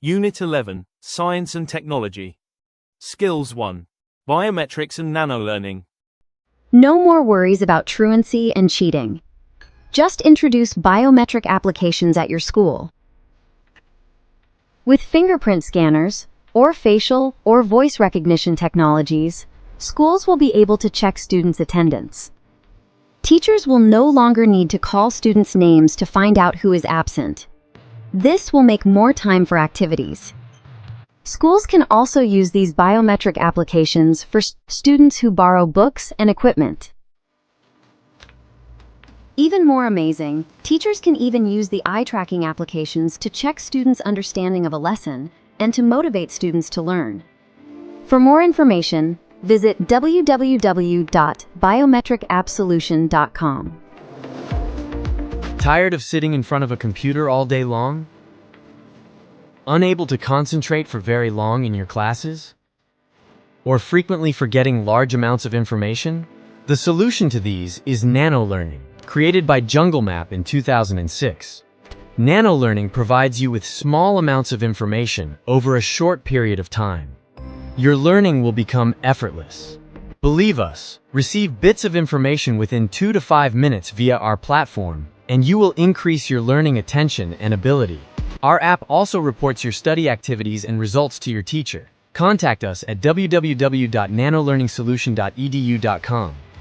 Unit 11, Science and Technology. Skills 1. Biometrics and Nanolearning. No more worries about truancy and cheating. Just introduce biometric applications at your school. With fingerprint scanners, or facial or voice recognition technologies, schools will be able to check students' attendance. Teachers will no longer need to call students' names to find out who is absent. This will make more time for activities. Schools can also use these biometric applications for students who borrow books and equipment. Even more amazing, teachers can even use the eye tracking applications to check students' understanding of a lesson and to motivate students to learn. For more information, visit www.biometricappsolution.com. Tired of sitting in front of a computer all day long? Unable to concentrate for very long in your classes? Or frequently forgetting large amounts of information? The solution to these is nanolearning, created by JungleMap in 2006. Nanolearning provides you with small amounts of information over a short period of time. Your learning will become effortless. Believe us, receive bits of information within 2 to 5 minutes via our platform, and you will increase your learning attention and ability. Our app also reports your study activities and results to your teacher. Contact us at www.nanolearningsolution.edu.com.